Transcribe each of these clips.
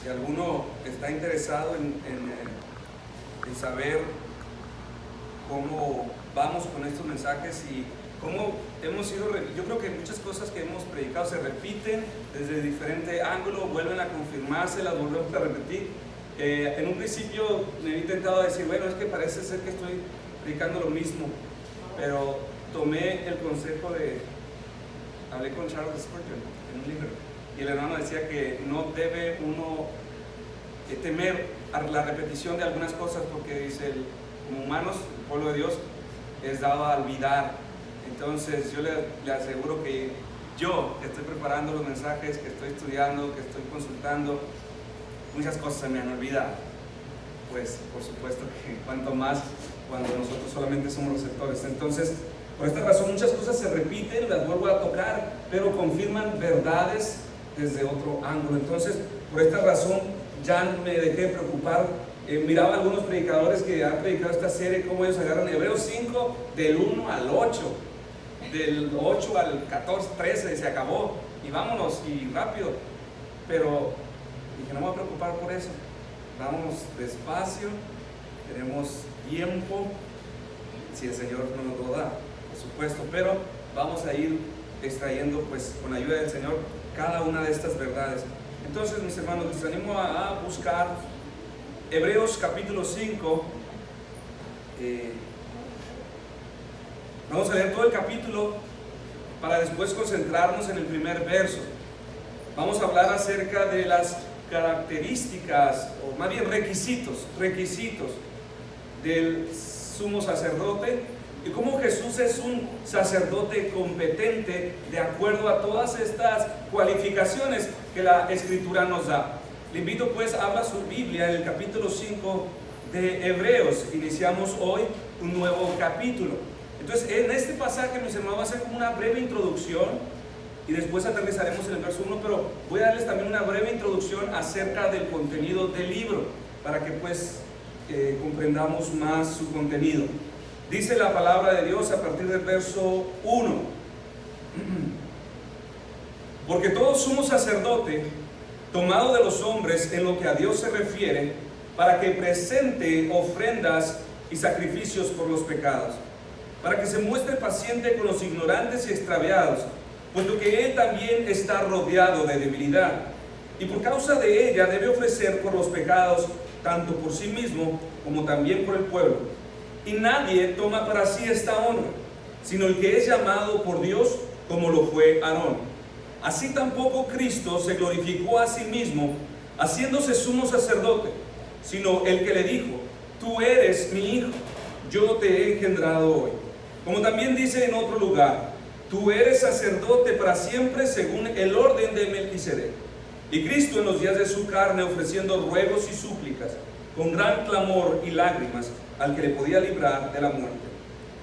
Si alguno está interesado en saber cómo vamos con estos mensajes y cómo hemos ido, yo creo que muchas cosas que hemos predicado se repiten desde diferente ángulo, vuelven a confirmarse, las volvemos a repetir. En un principio me he intentado decir, bueno, es que parece ser que estoy predicando lo mismo, pero tomé el consejo hablé con Charles Spurgeon en un libro, y el hermano decía que no debe uno temer a la repetición de algunas cosas, porque dice, como humanos, el pueblo de Dios es dado a olvidar. Entonces yo le aseguro que yo, que estoy preparando los mensajes, que estoy estudiando, que estoy consultando, muchas cosas se me han olvidado. Pues por supuesto que cuanto más cuando nosotros solamente somos receptores. Entonces, por esta razón muchas cosas se repiten, las vuelvo a tocar, pero confirman verdades desde otro ángulo. Entonces, por esta razón ya me dejé preocupar. Miraba algunos predicadores que han predicado esta serie, cómo ellos agarran Hebreos 5 del 1 al 8, del 8 al 14, 13, y se acabó, y vámonos, y rápido. Pero dije, no me voy a preocupar por eso, vamos despacio, tenemos tiempo, si el Señor nos lo da, por supuesto, pero vamos a ir extrayendo, pues, con la ayuda del Señor, cada una de estas verdades. Entonces, mis hermanos, les animo a buscar Hebreos capítulo 5. Vamos a leer todo el capítulo para después concentrarnos en el primer verso. Vamos a hablar acerca de las características, o más bien requisitos del sumo sacerdote, y cómo Jesús es un sacerdote competente de acuerdo a todas estas cualificaciones que la Escritura nos da. Le invito pues a abrir su Biblia en el capítulo 5 de Hebreos. Iniciamos hoy un nuevo capítulo. Entonces, en este pasaje, mis hermanos, va a ser como una breve introducción y después aterrizaremos en el verso 1, pero voy a darles también una breve introducción acerca del contenido del libro, para que pues comprendamos más su contenido. Dice la palabra de Dios a partir del verso 1: porque todo sumo sacerdote, tomado de los hombres en lo que a Dios se refiere, para que presente ofrendas y sacrificios por los pecados, para que se muestre paciente con los ignorantes y extraviados, puesto que Él también está rodeado de debilidad, y por causa de ella debe ofrecer por los pecados, tanto por sí mismo como también por el pueblo. Y nadie toma para sí esta honra, sino el que es llamado por Dios, como lo fue Aarón. Así tampoco Cristo se glorificó a sí mismo, haciéndose sumo sacerdote, sino el que le dijo: tú eres mi hijo, yo te he engendrado hoy. Como también dice en otro lugar: tú eres sacerdote para siempre según el orden de Melquisedec. Y Cristo, en los días de su carne, ofreciendo ruegos y súplicas, con gran clamor y lágrimas, al que le podía librar de la muerte,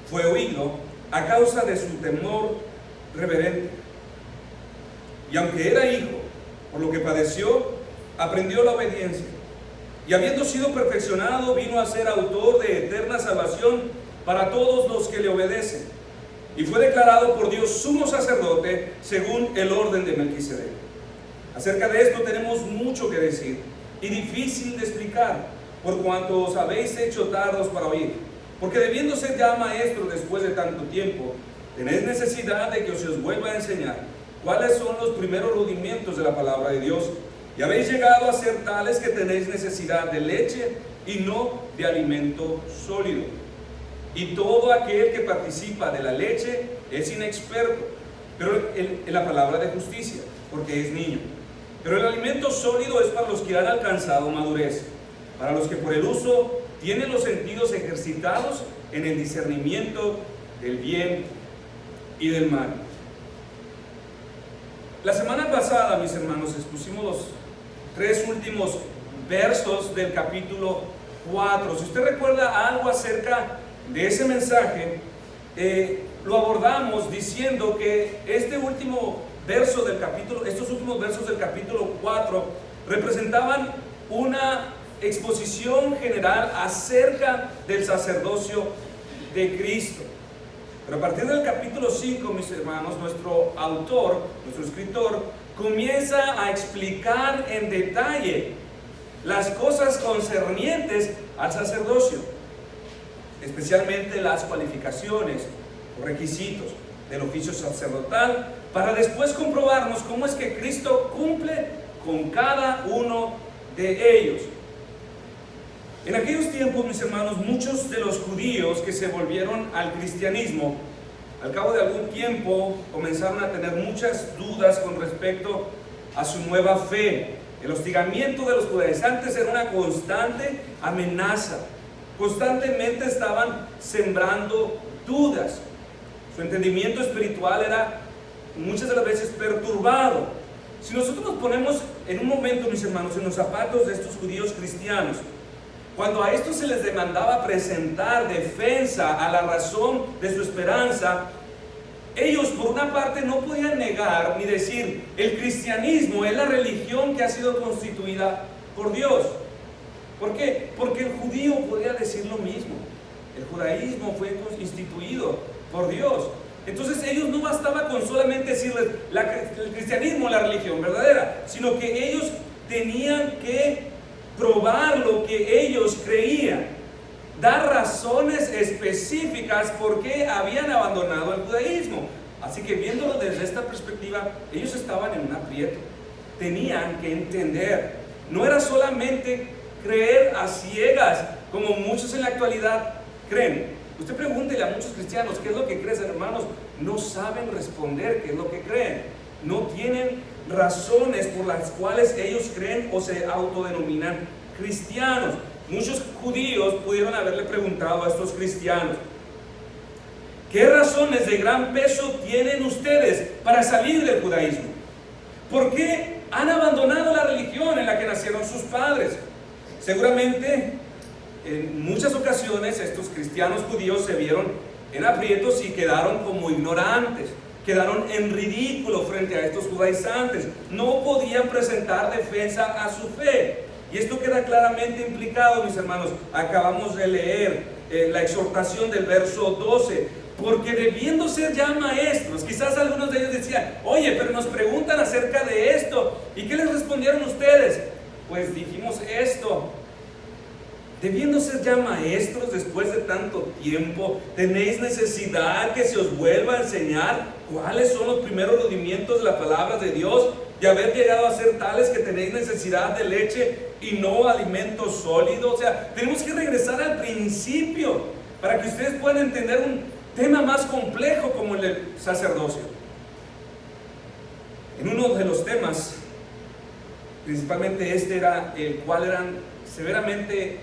fue oído a causa de su temor reverente. Y aunque era hijo, por lo que padeció, aprendió la obediencia. Y habiendo sido perfeccionado, vino a ser autor de eterna salvación para todos los que le obedecen. Y fue declarado por Dios sumo sacerdote según el orden de Melquisedec. Acerca de esto tenemos mucho que decir y difícil de explicar, por cuanto os habéis hecho tardos para oír. Porque debiendo ser ya maestros después de tanto tiempo, tenéis necesidad de que os vuelva a enseñar cuáles son los primeros rudimentos de la palabra de Dios, y habéis llegado a ser tales que tenéis necesidad de leche y no de alimento sólido. Y todo aquel que participa de la leche es inexperto, pero en la palabra de justicia, porque es niño. Pero el alimento sólido es para los que han alcanzado madurez, para los que por el uso tienen los sentidos ejercitados en el discernimiento del bien y del mal. La semana pasada, mis hermanos, expusimos los 3 últimos versos del capítulo 4. Si usted recuerda algo acerca de ese mensaje, lo abordamos diciendo que este último verso del capítulo, estos últimos versos del capítulo 4 representaban una exposición general acerca del sacerdocio de Cristo. Pero a partir del capítulo 5, mis hermanos, nuestro autor, nuestro escritor, comienza a explicar en detalle las cosas concernientes al sacerdocio, especialmente las cualificaciones o requisitos del oficio sacerdotal, para después comprobarnos cómo es que Cristo cumple con cada uno de ellos. En aquellos tiempos, mis hermanos, muchos de los judíos que se volvieron al cristianismo, al cabo de algún tiempo comenzaron a tener muchas dudas con respecto a su nueva fe. El hostigamiento de los judaizantes era una constante amenaza. Constantemente estaban sembrando dudas. Su entendimiento espiritual era muchas de las veces perturbado. Si nosotros nos ponemos en un momento, mis hermanos, en los zapatos de estos judíos cristianos, cuando a estos se les demandaba presentar defensa a la razón de su esperanza, ellos por una parte no podían negar ni decir: el cristianismo es la religión que ha sido constituida por Dios. ¿Por qué? Porque el judío podía decir lo mismo. El judaísmo fue instituido por Dios. Entonces ellos no bastaba con solamente decirles el cristianismo es la religión verdadera, sino que ellos tenían que probar lo que ellos creían, dar razones específicas por qué habían abandonado el judaísmo. Así que viéndolo desde esta perspectiva, ellos estaban en un aprieto. Tenían que entender, no era solamente creer a ciegas como muchos en la actualidad creen. Usted pregúntele a muchos cristianos: ¿qué es lo que crees, hermanos? No saben responder qué es lo que creen. No tienen razones por las cuales ellos creen o se autodenominan cristianos. Muchos judíos pudieron haberle preguntado a estos cristianos: ¿qué razones de gran peso tienen ustedes para salir del judaísmo? ¿Por qué han abandonado la religión en la que nacieron sus padres? Seguramente en muchas ocasiones estos cristianos judíos se vieron en aprietos y quedaron como ignorantes, quedaron en ridículo frente a estos judaizantes. No podían presentar defensa a su fe. Y esto queda claramente implicado, mis hermanos. Acabamos de leer la exhortación del verso 12. Porque debiendo ser ya maestros, quizás algunos de ellos decían: oye, pero nos preguntan acerca de esto, ¿y qué les respondieron ustedes? Pues dijimos esto. Debiendo ser ya maestros después de tanto tiempo, ¿tenéis necesidad que se os vuelva a enseñar cuáles son los primeros rudimientos de la palabra de Dios? Y haber llegado a ser tales que tenéis necesidad de leche y no alimento sólido. O sea, tenemos que regresar al principio para que ustedes puedan entender un tema más complejo como el del sacerdocio. En uno de los temas, principalmente este era el cual eran severamente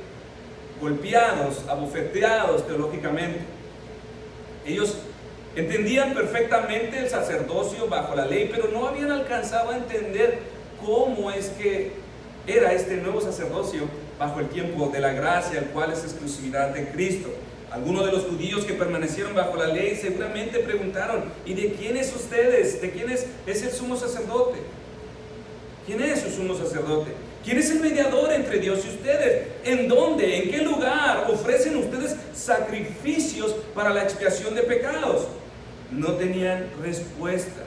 golpeados, abofeteados teológicamente. Ellos entendían perfectamente el sacerdocio bajo la ley, pero no habían alcanzado a entender cómo es que era este nuevo sacerdocio bajo el tiempo de la gracia, el cual es exclusividad de Cristo. Algunos de los judíos que permanecieron bajo la ley seguramente preguntaron: ¿y de quién es ustedes? ¿De quién es el sumo sacerdote? ¿Quién es su sumo sacerdote? ¿Quién es el mediador entre Dios y ustedes? ¿En dónde? ¿En qué lugar ofrecen ustedes sacrificios para la expiación de pecados? No tenían respuesta.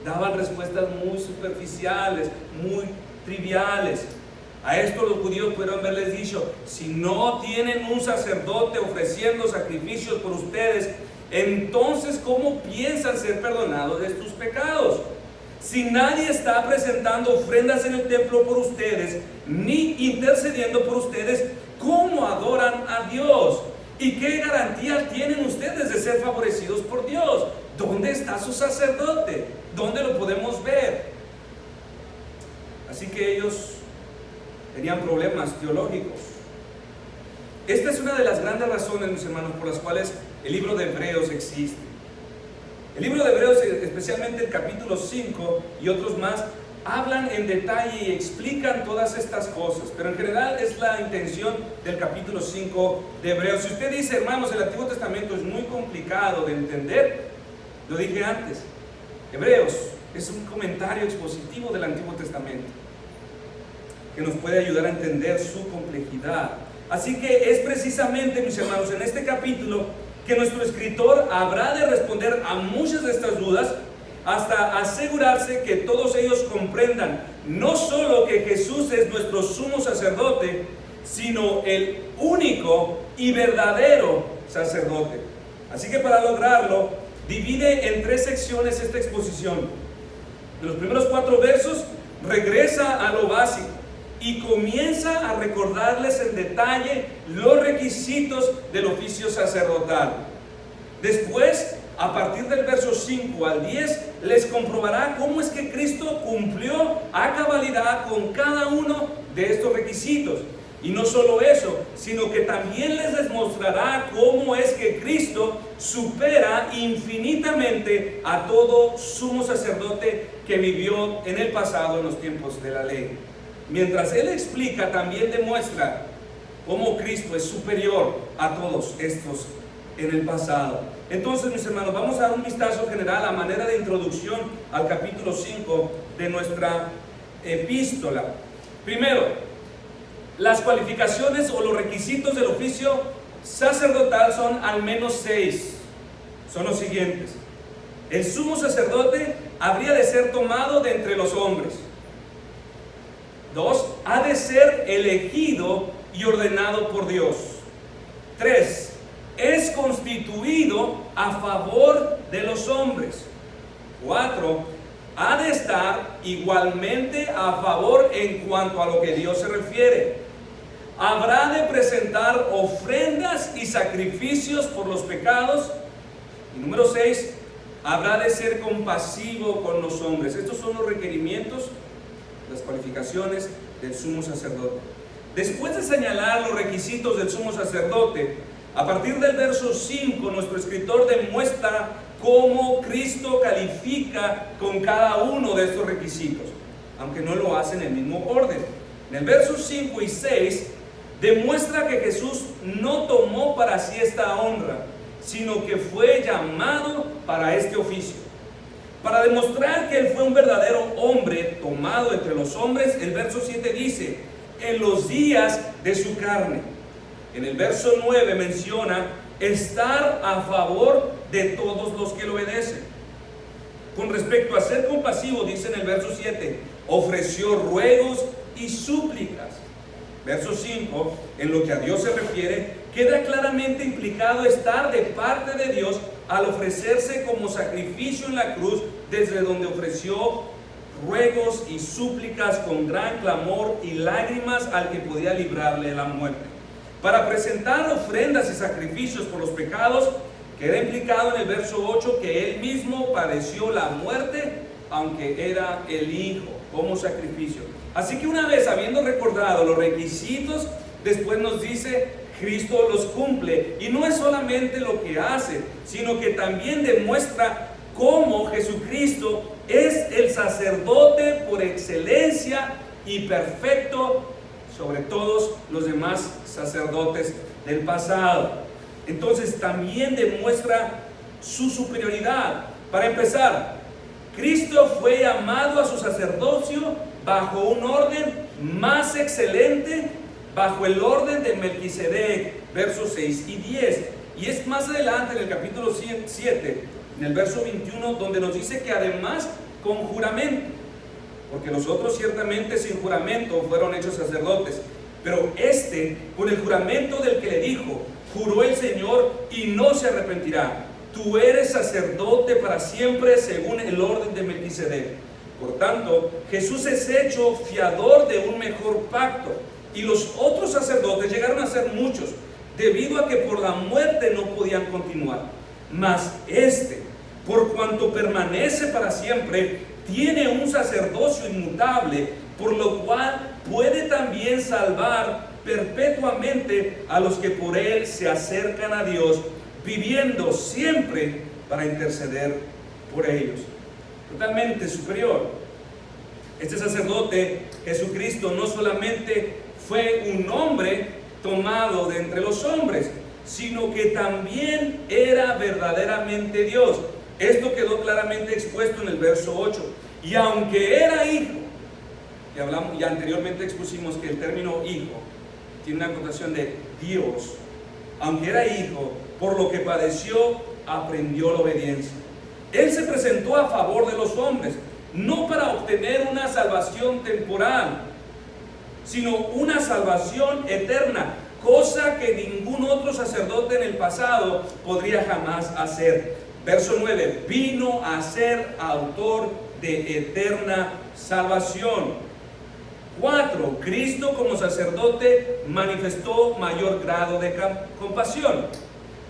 Daban respuestas muy superficiales, muy triviales. A esto los judíos pudieron haberles dicho: si no tienen un sacerdote ofreciendo sacrificios por ustedes, entonces ¿cómo piensan ser perdonados de sus pecados? Si nadie está presentando ofrendas en el templo por ustedes, ni intercediendo por ustedes, ¿cómo adoran a Dios? ¿Y qué garantía tienen ustedes de ser favorecidos por Dios? ¿Dónde está su sacerdote? ¿Dónde lo podemos ver? Así que ellos tenían problemas teológicos. Esta es una de las grandes razones, mis hermanos, por las cuales el libro de Hebreos existe. El libro de Hebreos, especialmente el capítulo 5 y otros más, hablan en detalle y explican todas estas cosas, pero en general es la intención del capítulo 5 de Hebreos. Si usted dice: hermanos, el Antiguo Testamento es muy complicado de entender, lo dije antes, Hebreos es un comentario expositivo del Antiguo Testamento que nos puede ayudar a entender su complejidad. Así que es precisamente, mis hermanos, en este capítulo que nuestro escritor habrá de responder a muchas de estas dudas, hasta asegurarse que todos ellos comprendan no solo que Jesús es nuestro sumo sacerdote, sino el único y verdadero sacerdote. Así que para lograrlo, divide en 3 secciones esta exposición. En los primeros 4 versos regresa a lo básico y comienza a recordarles en detalle los requisitos del oficio sacerdotal. Después, a partir del verso 5 al 10, les comprobará cómo es que Cristo cumplió a cabalidad con cada uno de estos requisitos. Y no solo eso, sino que también les demostrará cómo es que Cristo supera infinitamente a todo sumo sacerdote que vivió en el pasado, en los tiempos de la ley. Mientras Él explica, también demuestra cómo Cristo es superior a todos estos en el pasado. Entonces, mis hermanos, vamos a dar un vistazo general a manera de introducción al capítulo 5 de nuestra epístola. Primero, las cualificaciones o los requisitos del oficio sacerdotal son al menos 6. Son los siguientes. El sumo sacerdote habría de ser tomado de entre los hombres. 2. Ha de ser elegido y ordenado por Dios. 3. Es constituido a favor de los hombres. 4. Ha de estar igualmente a favor en cuanto a lo que Dios se refiere. Habrá de presentar ofrendas y sacrificios por los pecados. Y número 6, habrá de ser compasivo con los hombres. Estos son los requerimientos, las cualificaciones del sumo sacerdote. Después de señalar los requisitos del sumo sacerdote, a partir del verso 5, nuestro escritor demuestra cómo Cristo califica con cada uno de estos requisitos, aunque no lo hace en el mismo orden. En el verso 5 y 6 demuestra que Jesús no tomó para sí esta honra, sino que fue llamado para este oficio. Para demostrar que Él fue un verdadero hombre tomado entre los hombres, el verso 7 dice, en los días de su carne. En el verso 9 menciona estar a favor de todos los que le obedecen. Con respecto a ser compasivo, dice en el verso 7, ofreció ruegos y súplicas. Verso 5, en lo que a Dios se refiere, queda claramente implicado estar de parte de Dios al ofrecerse como sacrificio en la cruz, desde donde ofreció ruegos y súplicas con gran clamor y lágrimas al que podía librarle de la muerte. Para presentar ofrendas y sacrificios por los pecados, queda implicado en el verso 8 que Él mismo padeció la muerte, aunque era el Hijo, como sacrificio. Así que una vez habiendo recordado los requisitos, después nos dice, Cristo los cumple. Y no es solamente lo que hace, sino que también demuestra cómo Jesucristo es el sacerdote por excelencia y perfecto sobre todos los demás sacerdotes del pasado. Entonces también demuestra su superioridad. Para empezar, Cristo fue llamado a su sacerdocio bajo un orden más excelente, bajo el orden de Melquisedec, versos 6 y 10. Y es más adelante en el capítulo 7, en el verso 21, donde nos dice que además con juramento, porque los otros ciertamente sin juramento fueron hechos sacerdotes, pero este con el juramento del que le dijo, juró el Señor y no se arrepentirá, tú eres sacerdote para siempre según el orden de Melquisedec. Por tanto, Jesús es hecho fiador de un mejor pacto, y los otros sacerdotes llegaron a ser muchos, debido a que por la muerte no podían continuar. Mas este, por cuanto permanece para siempre, tiene un sacerdocio inmutable, por lo cual puede también salvar perpetuamente a los que por él se acercan a Dios, viviendo siempre para interceder por ellos. Totalmente superior. Este sacerdote, Jesucristo, no solamente fue un hombre tomado de entre los hombres, sino que también era verdaderamente Dios. Esto quedó claramente expuesto en el verso 8. Y aunque era hijo, y anteriormente expusimos que el término hijo tiene una connotación de Dios, aunque era hijo, por lo que padeció, aprendió la obediencia. Él se presentó a favor de los hombres, no para obtener una salvación temporal, sino una salvación eterna, cosa que ningún otro sacerdote en el pasado podría jamás hacer. Verso 9, vino a ser autor de eterna salvación. 4, Cristo como sacerdote manifestó mayor grado de compasión,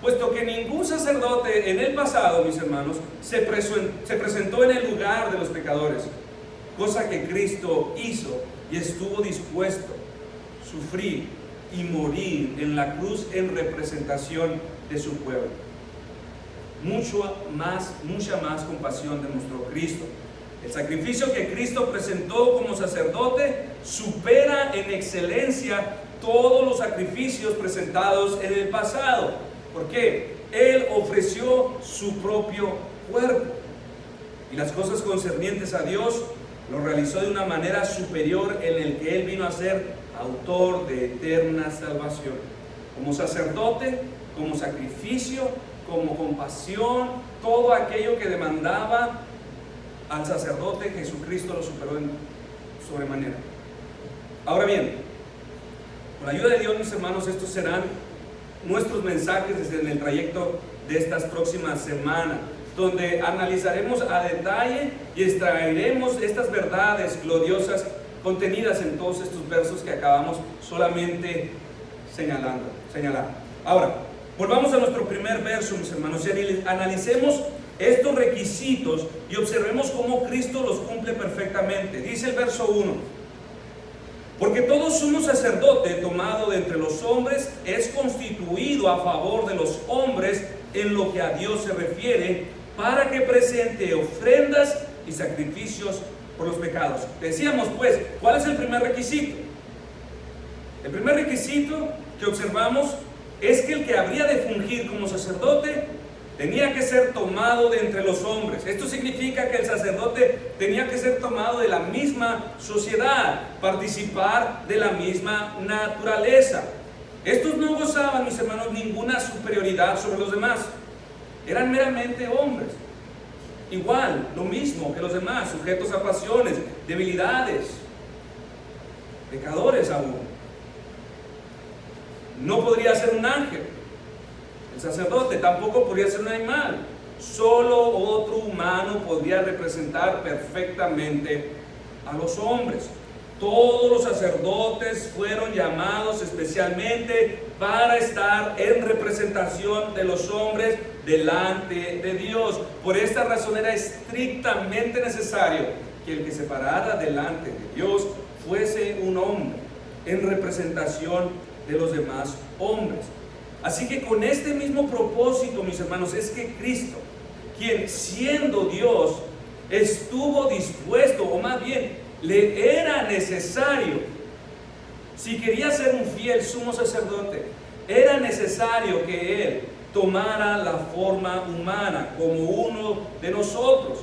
puesto que ningún sacerdote en el pasado, mis hermanos, se presentó en el lugar de los pecadores, cosa que Cristo hizo y estuvo dispuesto a sufrir y morir en la cruz en representación de su pueblo. Mucha más compasión demostró Cristo. El sacrificio que Cristo presentó como sacerdote supera en excelencia todos los sacrificios presentados en el pasado. ¿Por qué? Él ofreció su propio cuerpo y las cosas concernientes a Dios lo realizó de una manera superior, en el que Él vino a ser autor de eterna salvación. Como sacerdote, como sacrificio, como compasión, todo aquello que demandaba al sacerdote, Jesucristo lo superó en sobremanera. Ahora bien, con la ayuda de Dios, mis hermanos, estos serán nuestros mensajes desde el trayecto de estas próximas semanas, donde analizaremos a detalle y extraeremos estas verdades gloriosas contenidas en todos estos versos que acabamos solamente señalar. Ahora, volvamos a nuestro primer verso, mis hermanos, y analicemos estos requisitos y observemos cómo Cristo los cumple perfectamente. Dice el verso 1: porque todo sumo sacerdote tomado de entre los hombres es constituido a favor de los hombres en lo que a Dios se refiere, para que presente ofrendas y sacrificios por los pecados. Decíamos pues, ¿cuál es el primer requisito? El primer requisito que observamos es que el que habría de fungir como sacerdote tenía que ser tomado de entre los hombres. Esto significa que el sacerdote tenía que ser tomado de la misma sociedad, participar de la misma naturaleza. Estos no gozaban, mis hermanos, ninguna superioridad sobre los demás. Eran meramente hombres, igual, lo mismo que los demás, sujetos a pasiones, debilidades, pecadores aún. No podría ser un ángel el sacerdote, tampoco podría ser un animal. Solo otro humano podría representar perfectamente a los hombres. Todos los sacerdotes fueron llamados especialmente para estar en representación de los hombres delante de Dios. Por esta razón era estrictamente necesario que el que se parara delante de Dios fuese un hombre en representación de los demás hombres. Así que con este mismo propósito, mis hermanos, es que Cristo, quien siendo Dios, estuvo dispuesto, o más bien, le era necesario, si quería ser un fiel sumo sacerdote, era necesario que Él tomara la forma humana como uno de nosotros,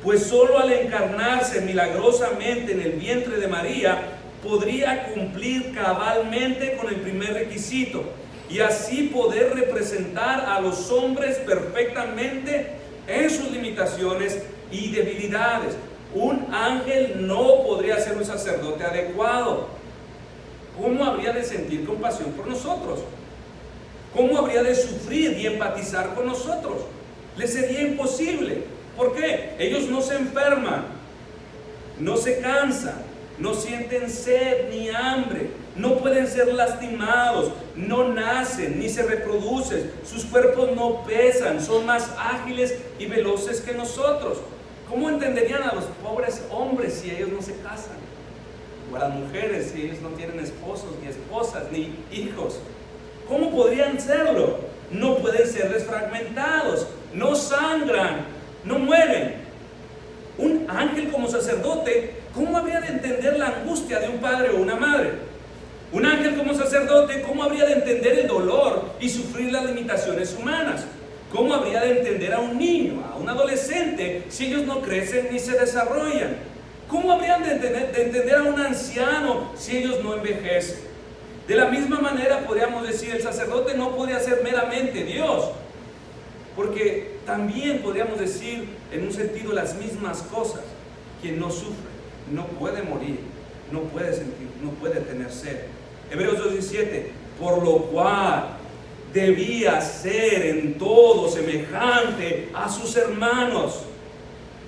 pues solo al encarnarse milagrosamente en el vientre de María, podría cumplir cabalmente con el primer requisito y así poder representar a los hombres perfectamente en sus limitaciones y debilidades. Un ángel no podría ser un sacerdote adecuado. ¿Cómo habría de sentir compasión por nosotros? ¿Cómo habría de sufrir y empatizar con nosotros? Les sería imposible. ¿Por qué? Ellos no se enferman, no se cansan, no sienten sed ni hambre, no pueden ser lastimados, no nacen ni se reproducen, sus cuerpos no pesan, son más ágiles y veloces que nosotros. ¿Cómo entenderían a los pobres hombres si ellos no se casan? O a las mujeres si ellos no tienen esposos, ni esposas, ni hijos. ¿Cómo podrían serlo? No pueden ser desfragmentados, no sangran, no mueren. Un ángel como sacerdote, ¿cómo habría de entender la angustia de un padre o una madre? Un ángel como sacerdote, ¿cómo habría de entender el dolor y sufrir las limitaciones humanas? ¿Cómo habría de entender a un niño, a un adolescente, si ellos no crecen ni se desarrollan? ¿Cómo habrían de entender a un anciano si ellos no envejecen? De la misma manera podríamos decir, el sacerdote no podría ser meramente Dios, porque también podríamos decir en un sentido las mismas cosas. quien no sufre, no puede morir, no puede sentir, no puede tener sed. Hebreos 2:17, por lo cual debía ser en todo semejante a sus hermanos.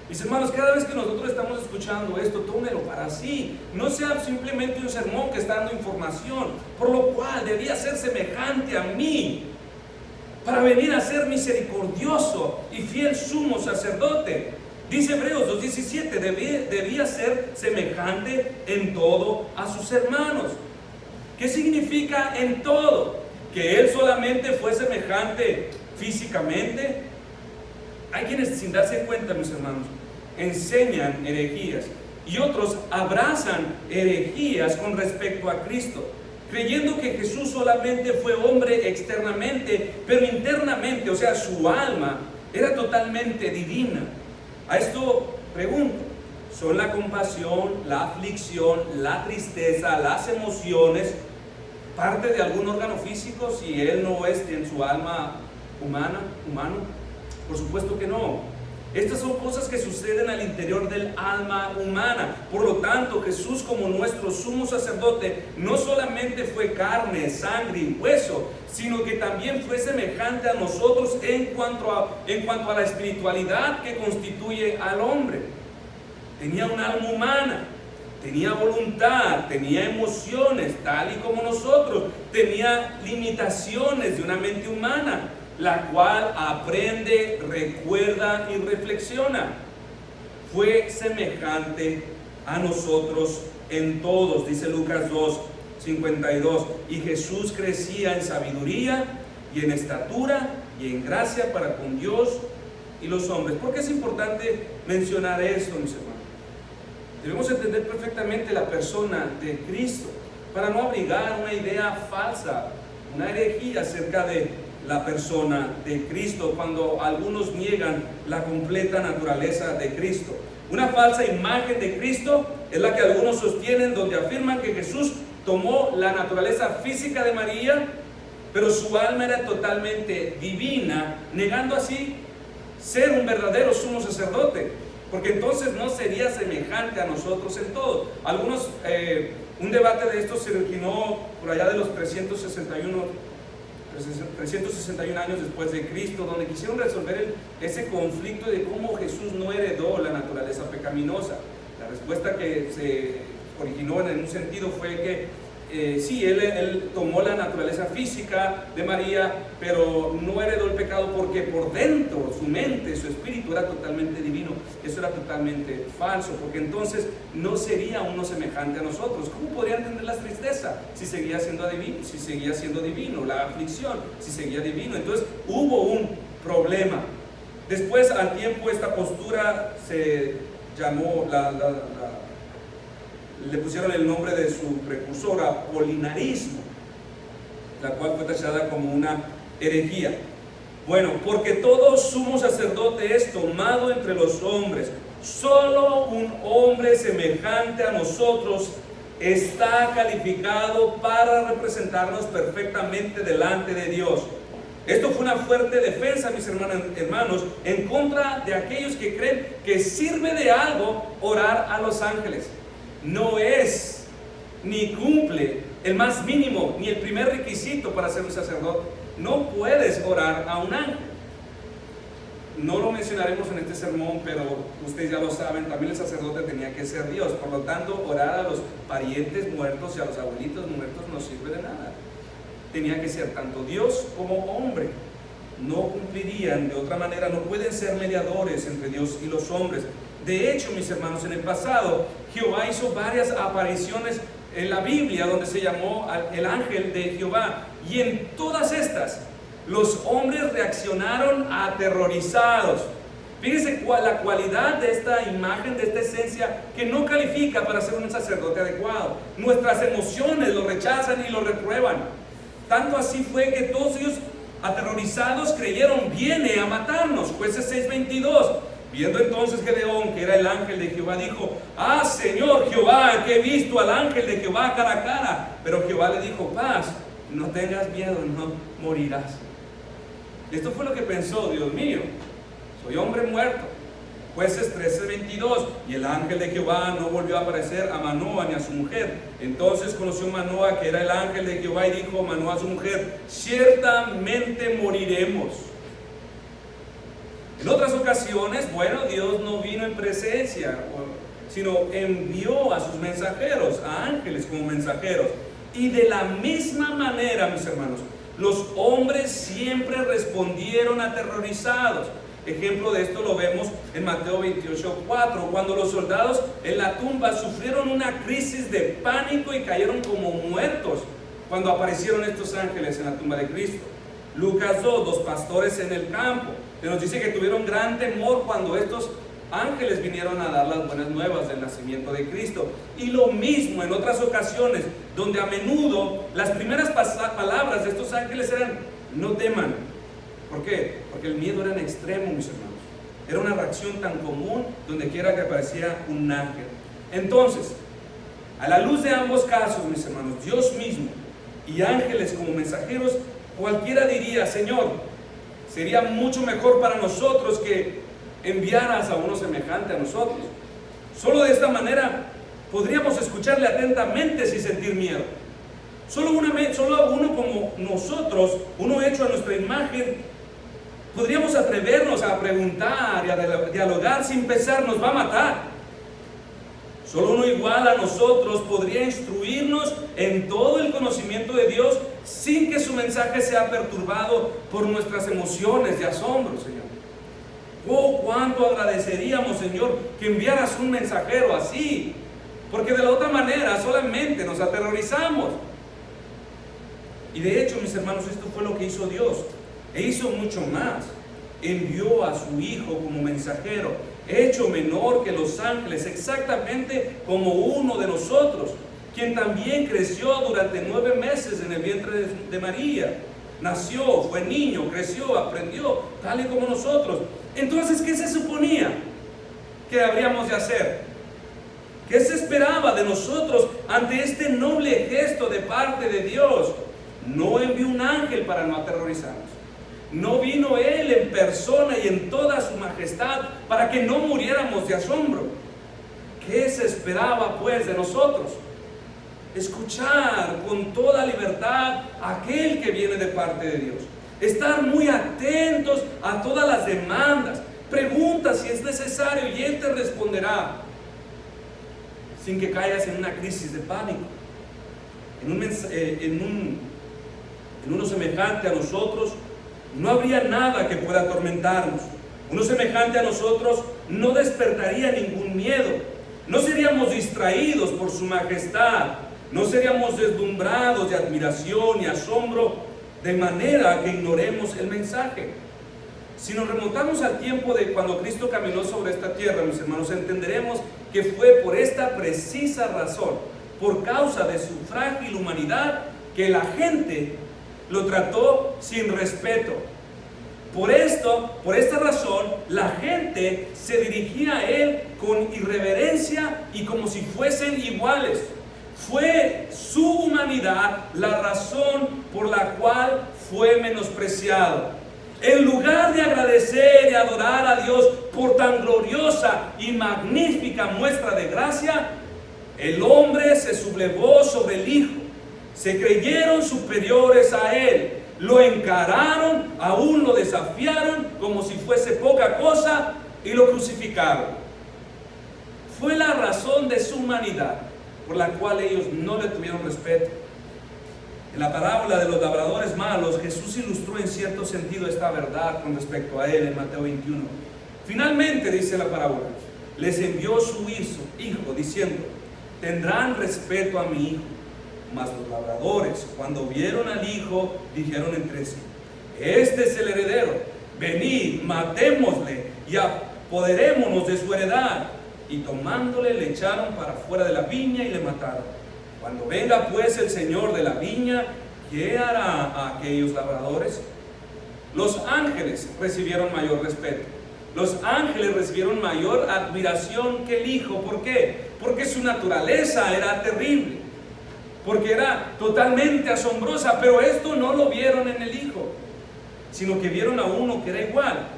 Mis hermanos, cada vez que nosotros estamos escuchando esto, tómelo para sí. No sea simplemente un sermón que está dando información. Por lo cual debía ser semejante a mí, para venir a ser misericordioso y fiel sumo sacerdote. Dice Hebreos 2:17, debía ser semejante en todo a sus hermanos. ¿Qué significa en todo? Que él solamente fue semejante físicamente. Hay quienes, sin darse cuenta, mis hermanos, enseñan herejías y otros abrazan herejías con respecto a Cristo, creyendo que Jesús solamente fue hombre externamente, pero internamente, o sea, su alma era totalmente divina. A esto pregunto, ¿son la compasión, la aflicción, la tristeza, las emociones parte de algún órgano físico si él no es en su alma humano? Por supuesto que no. Estas son cosas que suceden al interior del alma humana. Por lo tanto, Jesús, como nuestro sumo sacerdote, no solamente fue carne, sangre y hueso, sino que también fue semejante a nosotros en cuanto a la espiritualidad que constituye al hombre. Tenía un alma humana, tenía voluntad, tenía emociones, tal y como nosotros, tenía limitaciones de una mente humana, la cual aprende, recuerda y reflexiona. Fue semejante a nosotros en todos, dice Lucas 2:52. Y Jesús crecía en sabiduría y en estatura y en gracia para con Dios y los hombres. ¿Por qué es importante mencionar esto, mis hermanos? Debemos entender perfectamente la persona de Cristo para no abrigar una idea falsa, una herejía acerca de la persona de Cristo, cuando algunos niegan la completa naturaleza de Cristo. Una falsa imagen de Cristo es la que algunos sostienen, donde afirman que Jesús tomó la naturaleza física de María, pero su alma era totalmente divina, negando así ser un verdadero sumo sacerdote, porque entonces no sería semejante a nosotros en todo. Un debate de esto se originó por allá de los 361 años después de Cristo, donde quisieron resolver ese conflicto de cómo Jesús no heredó la naturaleza pecaminosa. La respuesta que se originó en un sentido fue que sí, él tomó la naturaleza física de María, pero no heredó el pecado porque por dentro, su mente, su espíritu era totalmente divino. Eso era totalmente falso, porque entonces no sería uno semejante a nosotros. ¿Cómo podría entender la tristeza si seguía siendo divino? La aflicción, si seguía divino. Entonces hubo un problema. Después, al tiempo, esta postura se llamó le pusieron el nombre de su precursora, polinarismo, la cual fue tachada como una herejía. Bueno, porque todo sumo sacerdote es tomado entre los hombres, solo un hombre semejante a nosotros está calificado para representarnos perfectamente delante de Dios. Esto fue una fuerte defensa, mis hermanos, en contra de aquellos que creen que sirve de algo orar a los ángeles. No es ni cumple el más mínimo ni el primer requisito para ser un sacerdote. No puedes orar a un ángel. No lo mencionaremos en este sermón, pero ustedes ya lo saben, también el sacerdote tenía que ser Dios. Por lo tanto, orar a los parientes muertos y a los abuelitos muertos no sirve de nada. Tenía que ser tanto Dios como hombre. No cumplirían de otra manera, no pueden ser mediadores entre Dios y los hombres. De hecho, mis hermanos, en el pasado Jehová hizo varias apariciones en la Biblia donde se llamó el ángel de Jehová, y en todas estas los hombres reaccionaron aterrorizados. Fíjense la cualidad de esta imagen, de esta esencia, que no califica para ser un sacerdote adecuado. Nuestras emociones lo rechazan y lo reprueban. Tanto así fue que todos ellos, aterrorizados, creyeron: viene a matarnos. Jueces 6:22. Viendo entonces Gedeón, que era el ángel de Jehová, dijo: ah, Señor Jehová, que he visto al ángel de Jehová cara a cara. Pero Jehová le dijo: paz, no tengas miedo, no morirás. Esto fue lo que pensó: Dios mío, soy hombre muerto, Jueces 13:22, y el ángel de Jehová no volvió a aparecer a Manoa ni a su mujer. Entonces conoció Manoa que era el ángel de Jehová y dijo Manoa a su mujer: ciertamente moriremos. En otras ocasiones, bueno, Dios no vino en presencia, sino envió a sus mensajeros, a ángeles como mensajeros. Y de la misma manera, mis hermanos, los hombres siempre respondieron aterrorizados. Ejemplo de esto lo vemos en Mateo 28:4, cuando los soldados en la tumba sufrieron una crisis de pánico y cayeron como muertos cuando aparecieron estos ángeles en la tumba de Cristo. Lucas 2, los pastores en el campo, que nos dice que tuvieron gran temor cuando estos ángeles vinieron a dar las buenas nuevas del nacimiento de Cristo. Y lo mismo en otras ocasiones, donde a menudo las primeras palabras de estos ángeles eran: no teman. ¿Por qué? Porque el miedo era en extremo, mis hermanos. Era una reacción tan común donde quiera que aparecía un ángel. Entonces, a la luz de ambos casos, mis hermanos, Dios mismo y ángeles como mensajeros, cualquiera diría: Señor, sería mucho mejor para nosotros que enviaras a uno semejante a nosotros. Solo de esta manera podríamos escucharle atentamente sin sentir miedo. Solo uno como nosotros, uno hecho a nuestra imagen, podríamos atrevernos a preguntar y a dialogar sin pensar: nos va a matar. Solo uno igual a nosotros podría instruirnos en todo el conocimiento de Dios sin que su mensaje sea perturbado por nuestras emociones de asombro, Señor. Oh, cuánto agradeceríamos, Señor, que enviaras un mensajero así, porque de la otra manera solamente nos aterrorizamos. Y de hecho, mis hermanos, esto fue lo que hizo Dios. E hizo mucho más. Envió a su Hijo como mensajero, hecho menor que los ángeles, exactamente como uno de nosotros, quien también creció durante 9 meses en el vientre de María. Nació, fue niño, creció, aprendió, tal y como nosotros. Entonces, ¿qué se suponía que habríamos de hacer? ¿Qué se esperaba de nosotros ante este noble gesto de parte de Dios? No envió un ángel para no aterrorizarnos. No vino Él en persona y en toda su majestad para que no muriéramos de asombro. ¿Qué se esperaba pues de nosotros? Escuchar con toda libertad a aquel que viene de parte de Dios. Estar muy atentos a todas las demandas. Pregunta si es necesario y Él te responderá, sin que caigas en una crisis de pánico. En uno semejante a nosotros no habría nada que pueda atormentarnos. Uno semejante a nosotros no despertaría ningún miedo. No seríamos distraídos por su majestad. No seríamos deslumbrados de admiración y asombro de manera que ignoremos el mensaje. Si nos remontamos al tiempo de cuando Cristo caminó sobre esta tierra, mis hermanos, entenderemos que fue por esta precisa razón, por causa de su frágil humanidad, que la gente lo trató sin respeto. Por esta razón, la gente se dirigía a Él con irreverencia y como si fuesen iguales. Fue su humanidad la razón por la cual fue menospreciado. En lugar de agradecer y adorar a Dios por tan gloriosa y magnífica muestra de gracia, el hombre se sublevó sobre el Hijo. Se creyeron superiores a Él, lo encararon, aún lo desafiaron como si fuese poca cosa y lo crucificaron. Fue la razón de su humanidad por la cual ellos no le tuvieron respeto. En la parábola de los labradores malos, Jesús ilustró en cierto sentido esta verdad con respecto a Él en Mateo 21. Finalmente, dice la parábola, les envió su hijo diciendo: tendrán respeto a mi hijo. Mas los labradores, cuando vieron al hijo, dijeron entre sí: este es el heredero, venid, matémosle y apoderémonos de su heredad. Y tomándole le echaron para fuera de la viña y le mataron. Cuando venga pues el Señor de la viña, ¿qué hará a aquellos labradores? Los ángeles recibieron mayor respeto. Los ángeles recibieron mayor admiración que el hijo. ¿Por qué? Porque su naturaleza era terrible, porque era totalmente asombrosa, pero esto no lo vieron en el hijo, sino que vieron a uno que era igual.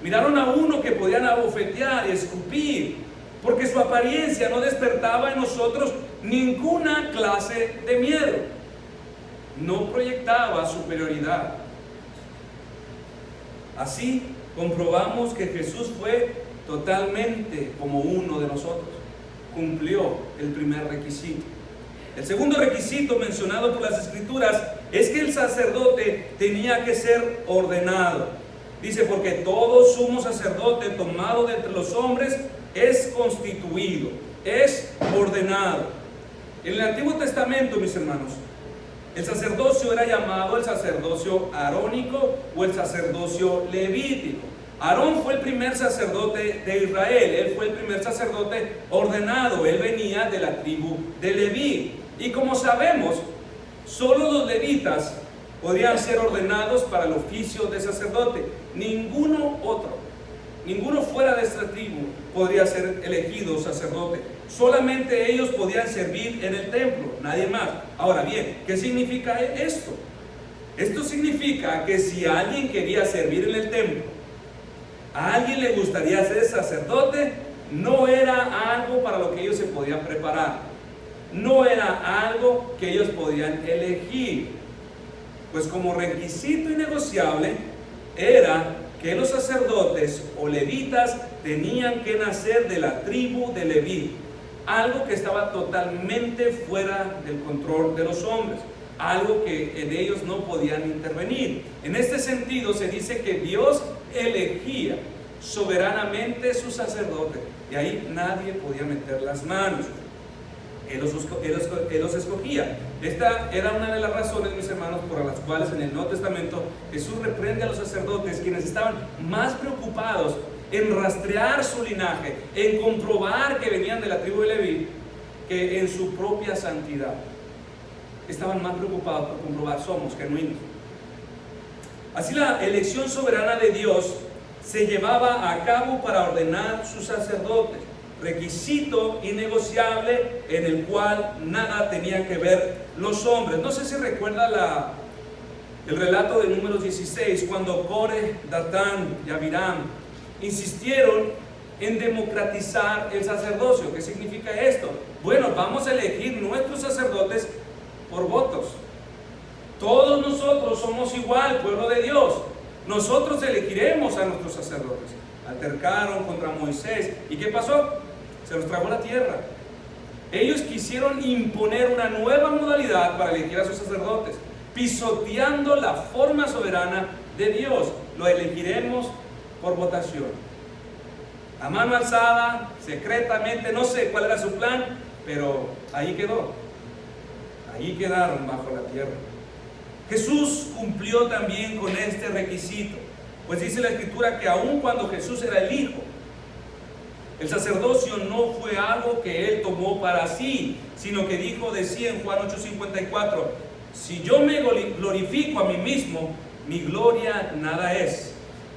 Miraron a uno que podían abofetear y escupir, porque su apariencia no despertaba en nosotros ninguna clase de miedo. No proyectaba superioridad. Así comprobamos que Jesús fue totalmente como uno de nosotros. Cumplió el primer requisito. El segundo requisito mencionado por las Escrituras es que el sacerdote tenía que ser ordenado. Dice, porque todo sumo sacerdote tomado de entre los hombres es constituido, es ordenado. En el Antiguo Testamento, mis hermanos, el sacerdocio era llamado el sacerdocio arónico o el sacerdocio levítico. Aarón fue el primer sacerdote de Israel, él fue el primer sacerdote ordenado, él venía de la tribu de Leví. Y como sabemos, solo los levitas podrían ser ordenados para el oficio de sacerdote. Ninguno otro, ninguno fuera de esta tribu podría ser elegido sacerdote. Solamente ellos podían servir en el templo, nadie más. Ahora bien, ¿qué significa esto? Esto significa que si alguien quería servir en el templo, a alguien le gustaría ser sacerdote, no era algo para lo que ellos se podían preparar. No era algo que ellos podían elegir. Pues como requisito innegociable era que los sacerdotes o levitas tenían que nacer de la tribu de Leví, algo que estaba totalmente fuera del control de los hombres, algo que en ellos no podían intervenir. En este sentido se dice que Dios elegía soberanamente sus sacerdotes y ahí nadie podía meter las manos. Él los escogía. Esta era una de las razones, mis hermanos, por las cuales en el Nuevo Testamento Jesús reprende a los sacerdotes, quienes estaban más preocupados en rastrear su linaje, en comprobar que venían de la tribu de Leví, que en su propia santidad. Estaban más preocupados por comprobar somos genuinos. Así la elección soberana de Dios se llevaba a cabo para ordenar sus sacerdotes, requisito innegociable en el cual nada tenían que ver los hombres. No sé si recuerda el relato de Números 16, cuando Core, Datán y Abiram insistieron en democratizar el sacerdocio. ¿Qué significa esto? Bueno, vamos a elegir nuestros sacerdotes por votos. Todos nosotros somos igual, pueblo de Dios. Nosotros elegiremos a nuestros sacerdotes. Altercaron contra Moisés. ¿Y qué pasó? Se los tragó la tierra. Ellos quisieron imponer una nueva modalidad para elegir a sus sacerdotes, pisoteando la forma soberana de Dios. Lo elegiremos por votación, a mano alzada, secretamente. No sé cuál era su plan, pero ahí quedó. Ahí quedaron bajo la tierra. Jesús cumplió también con este requisito, pues dice la Escritura que aun cuando Jesús era el Hijo, el sacerdocio no fue algo que Él tomó para sí, sino que dijo de sí en Juan 8:54, si yo me glorifico a mí mismo, mi gloria nada es.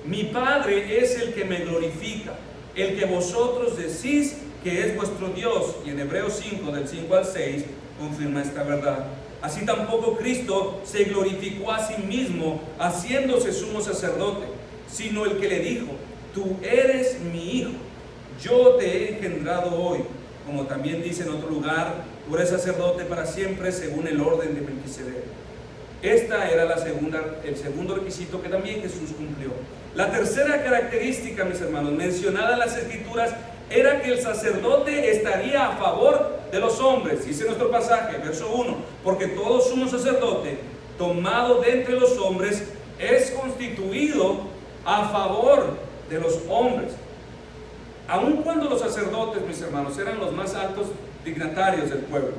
Mi Padre es el que me glorifica, el que vosotros decís que es vuestro Dios. Y en Hebreos 5, del 5 al 6, confirma esta verdad. Así tampoco Cristo se glorificó a sí mismo, haciéndose sumo sacerdote, sino el que le dijo, tú eres mi Hijo, yo te he engendrado hoy. Como también dice en otro lugar, tú eres sacerdote para siempre según el orden de Melquisedec. Esta era el segundo requisito que también Jesús cumplió. La tercera característica, mis hermanos, mencionada en las Escrituras, era que el sacerdote estaría a favor de los hombres. Dice nuestro pasaje, verso 1, porque todo sumo sacerdote tomado de entre los hombres es constituido a favor de los hombres. Aun cuando los sacerdotes, mis hermanos, eran los más altos dignatarios del pueblo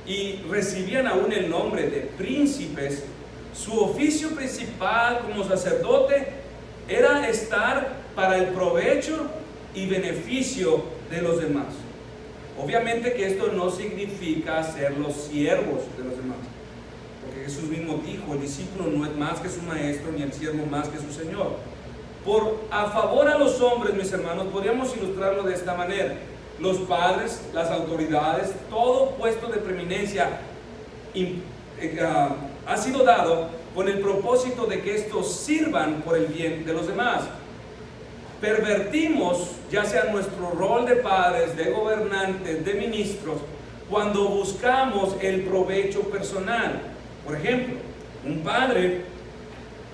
y recibían aún el nombre de príncipes, su oficio principal como sacerdote era estar para el provecho y beneficio de los demás. Obviamente que esto no significa ser los siervos de los demás, porque Jesús mismo dijo, el discípulo no es más que su maestro, ni el siervo más que su señor. A favor a los hombres, mis hermanos, podríamos ilustrarlo de esta manera. Los padres, las autoridades, todo puesto de preeminencia ha sido dado con el propósito de que estos sirvan por el bien de los demás. pervertimos ya sea nuestro rol de padres, de gobernantes, de ministros, cuando buscamos el provecho personal. Por ejemplo, un padre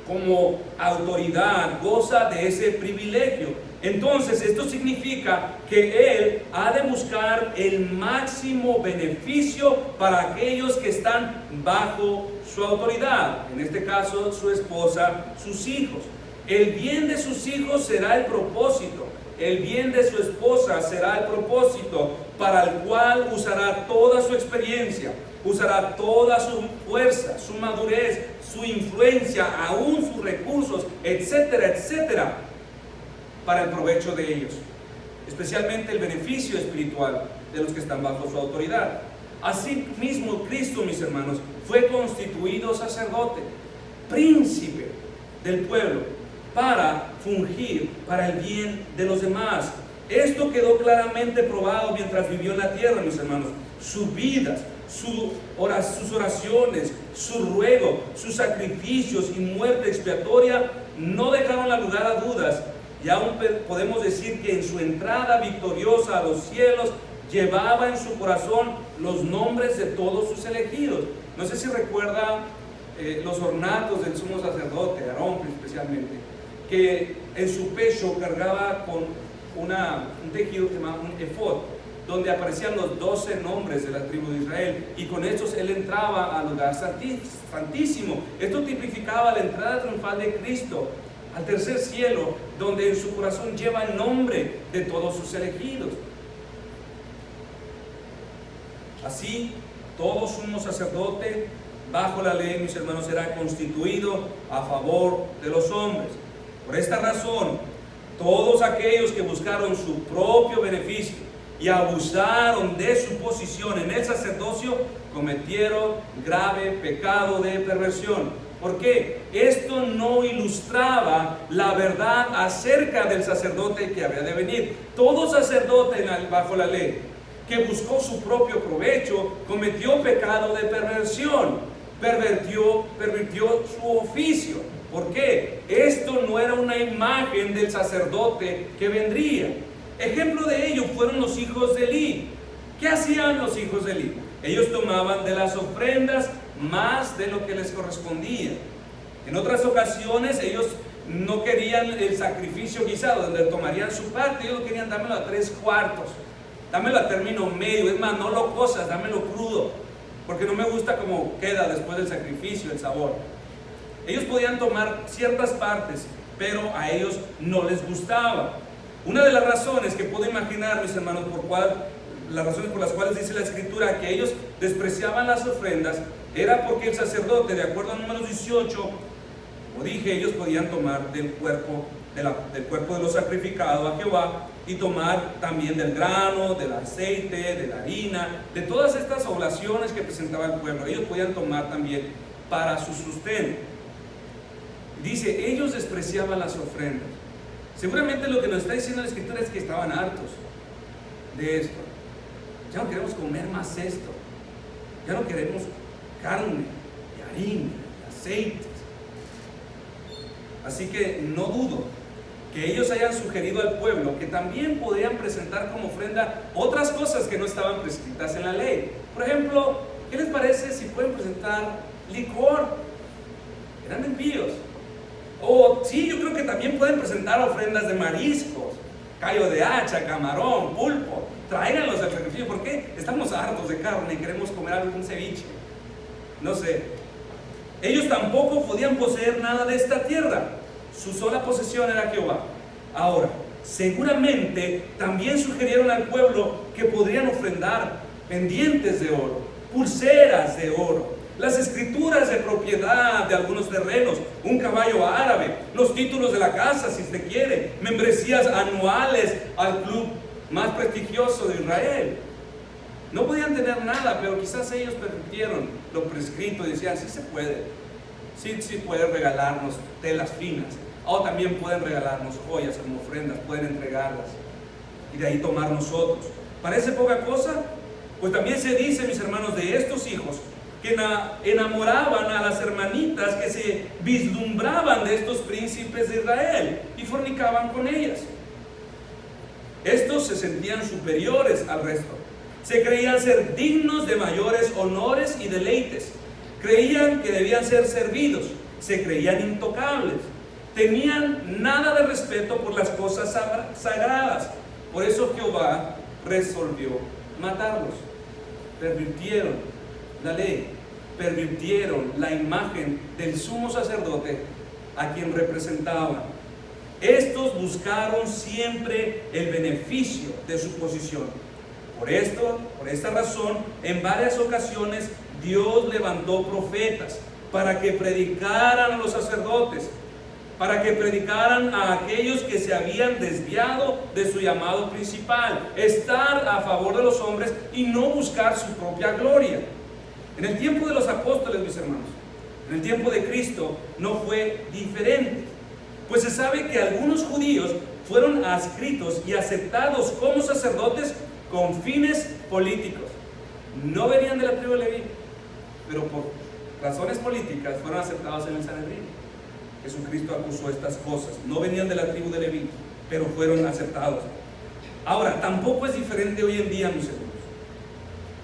como autoridad goza de ese privilegio. Entonces esto significa que él ha de buscar el máximo beneficio para aquellos que están bajo su autoridad, en este caso su esposa, sus hijos. El bien de sus hijos será el propósito, el bien de su esposa será el propósito para el cual usará toda su experiencia, usará toda su fuerza, su madurez, su influencia, aún sus recursos, etcétera, etcétera, para el provecho de ellos, especialmente el beneficio espiritual de los que están bajo su autoridad. Así mismo Cristo, mis hermanos, fue constituido sacerdote, príncipe del pueblo, para fungir para el bien de los demás. Esto quedó claramente probado mientras vivió en la tierra, mis hermanos. Sus vidas, sus oraciones, su ruego, sus sacrificios y muerte expiatoria no dejaron lugar a dudas. Y aún podemos decir que en su entrada victoriosa a los cielos llevaba en su corazón los nombres de todos sus elegidos. No sé si recuerda los ornatos del sumo sacerdote, Aarón especialmente, que en su pecho cargaba con un tejido que se llama un efod, donde aparecían los 12 nombres de la tribu de Israel, y con estos él entraba al lugar santísimo. Esto tipificaba la entrada triunfal de Cristo al tercer cielo, donde en su corazón lleva el nombre de todos sus elegidos. Así, todo sumo sacerdote bajo la ley, mis hermanos, será constituido a favor de los hombres. Por esta razón, todos aquellos que buscaron su propio beneficio y abusaron de su posición en el sacerdocio cometieron grave pecado de perversión. ¿Por qué? Esto no ilustraba la verdad acerca del sacerdote que había de venir. Todo sacerdote bajo la ley que buscó su propio provecho cometió pecado de perversión, pervirtió su oficio. ¿Por qué? Esto no era una imagen del sacerdote que vendría. Ejemplo de ello fueron los hijos de Elí. ¿Qué hacían los hijos de Elí? Ellos tomaban de las ofrendas más de lo que les correspondía. En otras ocasiones ellos no querían el sacrificio guisado, donde tomarían su parte. Ellos lo querían, dámelo a 3/4, dámelo a término medio, es más, no lo cozas, dámelo crudo, porque no me gusta cómo queda después del sacrificio, el sabor. Ellos podían tomar ciertas partes, pero a ellos no les gustaba. Una de las razones que puedo imaginar, mis hermanos, las razones por las cuales dice la Escritura que ellos despreciaban las ofrendas, era porque el sacerdote, de acuerdo a Números 18, como dije, ellos podían tomar del cuerpo de lo sacrificado a Jehová, y tomar también del grano, del aceite, de la harina, de todas estas oblaciones que presentaba el pueblo. Ellos podían tomar también para su sustento. Dice, ellos despreciaban las ofrendas. Seguramente lo que nos está diciendo la Escritura es que estaban hartos de esto. Ya no queremos comer más esto. Ya no queremos carne y harina y aceites. Así que no dudo que ellos hayan sugerido al pueblo que también podrían presentar como ofrenda otras cosas que no estaban prescritas en la ley. Por ejemplo, ¿qué les parece si pueden presentar licor? Eran impíos. O sí, yo creo que también pueden presentar ofrendas de mariscos, callo de hacha, camarón, pulpo. Tráiganlos al sacrificio. ¿Por qué? Estamos hartos de carne y queremos comer algún ceviche. No sé. Ellos tampoco podían poseer nada de esta tierra. Su sola posesión era Jehová. Ahora, seguramente también sugirieron al pueblo que podrían ofrendar pendientes de oro, pulseras de oro, las escrituras de propiedad de algunos terrenos, un caballo árabe, los títulos de la casa si se quiere, membresías anuales al club más prestigioso de Israel. No podían tener nada, pero quizás ellos permitieron lo prescrito y decían, sí se puede, sí pueden regalarnos telas finas, o también pueden regalarnos joyas como ofrendas, pueden entregarlas y de ahí tomar nosotros. ¿Parece poca cosa? Pues también se dice, mis hermanos, de estos hijos que enamoraban a las hermanitas que se vislumbraban de estos príncipes de Israel y fornicaban con ellas. Estos se sentían superiores al resto. Se creían ser dignos de mayores honores y deleites. Creían que debían ser servidos. Se creían intocables. Tenían nada de respeto por las cosas sagradas. Por eso Jehová resolvió matarlos. Pervirtieron la ley, pervirtieron la imagen del sumo sacerdote a quien representaban. Estos buscaron siempre el beneficio de su posición. Por esta razón, en varias ocasiones Dios levantó profetas para que predicaran a los sacerdotes, para que predicaran a aquellos que se habían desviado de su llamado principal, estar a favor de los hombres y no buscar su propia gloria. En el tiempo de los apóstoles, mis hermanos, en el tiempo de Cristo, no fue diferente. Pues se sabe que algunos judíos fueron adscritos y aceptados como sacerdotes con fines políticos. No venían de la tribu de Leví, pero por razones políticas fueron aceptados en el Sanedrín. Jesucristo acusó estas cosas. No venían de la tribu de Leví, pero fueron aceptados. Ahora, tampoco es diferente hoy en día, mis hermanos.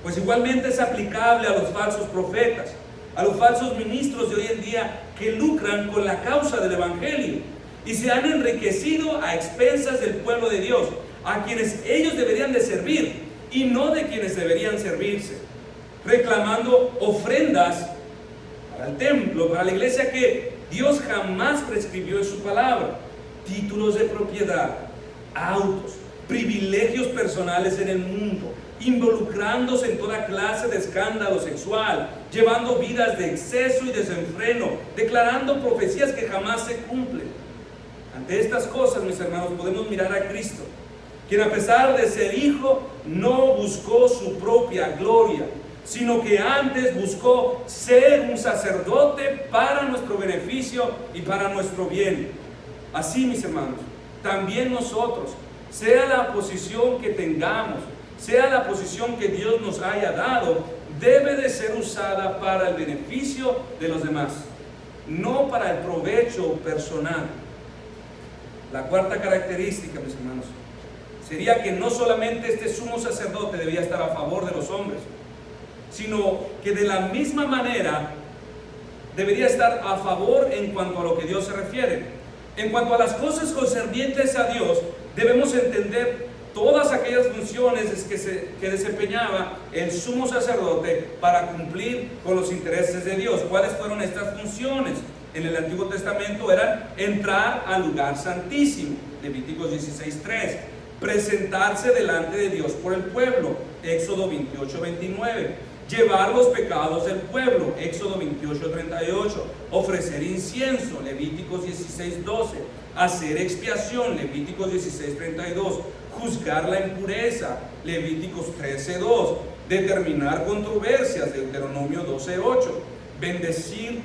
Pues igualmente es aplicable a los falsos profetas, a los falsos ministros de hoy en día que lucran con la causa del Evangelio y se han enriquecido a expensas del pueblo de Dios, a quienes ellos deberían de servir y no de quienes deberían servirse, reclamando ofrendas para el templo, para la iglesia que Dios jamás prescribió en su palabra, títulos de propiedad, autos, privilegios personales en el mundo, involucrándose en toda clase de escándalo sexual, llevando vidas de exceso y desenfreno, declarando profecías que jamás se cumplen. Ante estas cosas, mis hermanos, podemos mirar a Cristo, quien a pesar de ser hijo, no buscó su propia gloria, sino que antes buscó ser un sacerdote para nuestro beneficio y para nuestro bien. Así, mis hermanos, también nosotros, sea la posición que tengamos, sea la posición que Dios nos haya dado, debe de ser usada para el beneficio de los demás, no para el provecho personal. La cuarta característica, mis hermanos, sería que no solamente este sumo sacerdote debía estar a favor de los hombres, sino que de la misma manera debería estar a favor en cuanto a lo que Dios se refiere. En cuanto a las cosas concernientes a Dios, debemos entender todas aquellas funciones que desempeñaba el sumo sacerdote para cumplir con los intereses de Dios. ¿Cuáles fueron estas funciones? En el Antiguo Testamento eran entrar al lugar santísimo, Levíticos 16:3, presentarse delante de Dios por el pueblo, Éxodo 28:29, llevar los pecados del pueblo, Éxodo 28:38, ofrecer incienso, Levíticos 16:12, hacer expiación, Levíticos 16:32, juzgar la impureza, Levíticos 13:2, determinar controversias, Deuteronomio 12:8, bendecir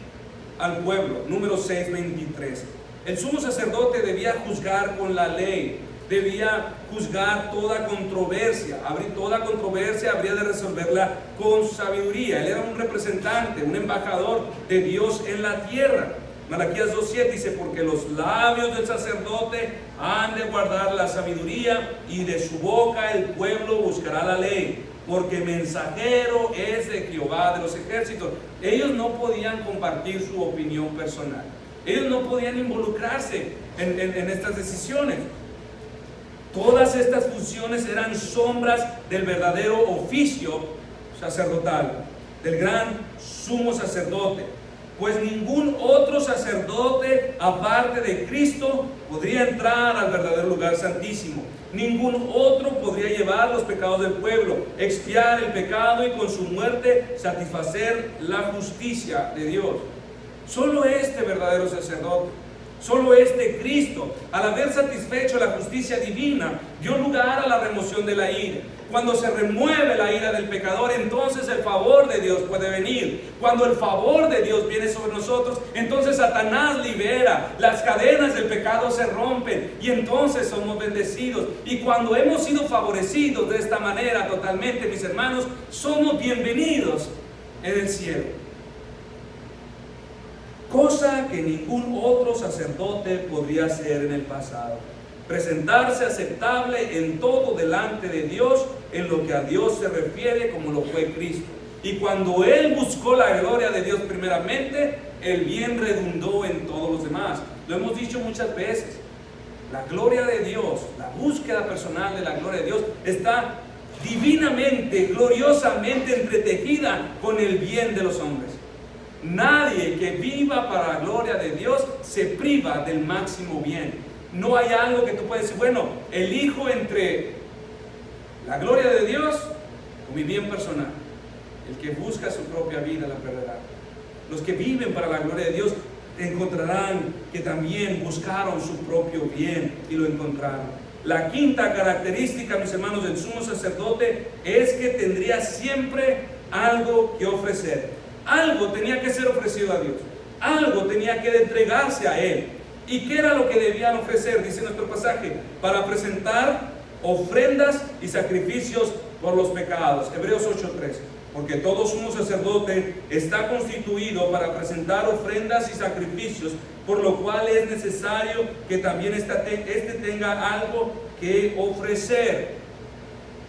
al pueblo, Números 6:23. El sumo sacerdote debía juzgar con la ley, debía juzgar toda controversia. Toda controversia habría de resolverla con sabiduría. Él era un representante, un embajador de Dios en la tierra. Malaquías 2:7 dice: porque los labios del sacerdote han de guardar la sabiduría, y de su boca el pueblo buscará la ley, porque mensajero es de Jehová de los ejércitos. Ellos no podían compartir su opinión personal. Ellos no podían involucrarse en estas decisiones. Todas estas funciones eran sombras del verdadero oficio sacerdotal, del gran sumo sacerdote, pues ningún otro sacerdote aparte de Cristo podría entrar al verdadero lugar santísimo. Ningún otro podría llevar los pecados del pueblo, expiar el pecado y con su muerte satisfacer la justicia de Dios. Solo este verdadero sacerdote, solo este Cristo, al haber satisfecho la justicia divina, dio lugar a la remoción de la ira. Cuando se remueve la ira del pecador, entonces el favor de Dios puede venir. Cuando el favor de Dios viene sobre nosotros, entonces Satanás libera, las cadenas del pecado se rompen y entonces somos bendecidos. Y cuando hemos sido favorecidos de esta manera totalmente, mis hermanos, somos bienvenidos en el cielo. Cosa que ningún otro sacerdote podría hacer en el pasado. presentarse aceptable en todo delante de Dios, en lo que a Dios se refiere, como lo fue Cristo. Y cuando Él buscó la gloria de Dios primeramente, el bien redundó en todos los demás. Lo hemos dicho muchas veces. La gloria de Dios, la búsqueda personal de la gloria de Dios está divinamente, gloriosamente entretejida con el bien de los hombres. Nadie que viva para la gloria de Dios se priva del máximo bien. No hay algo que tú puedes decir, bueno, elijo entre la gloria de Dios o mi bien personal. El que busca su propia vida la perderá. Los que viven para la gloria de Dios encontrarán que también buscaron su propio bien y lo encontraron. La quinta característica, mis hermanos, del sumo sacerdote es que tendría siempre algo que ofrecer. Algo tenía que ser ofrecido a Dios. Algo tenía que entregarse a Él. ¿Y qué era lo que debían ofrecer? Dice nuestro pasaje, para presentar ofrendas y sacrificios por los pecados. Hebreos 8:13. Porque todo sumo sacerdote está constituido para presentar ofrendas y sacrificios, por lo cual es necesario que también este tenga algo que ofrecer.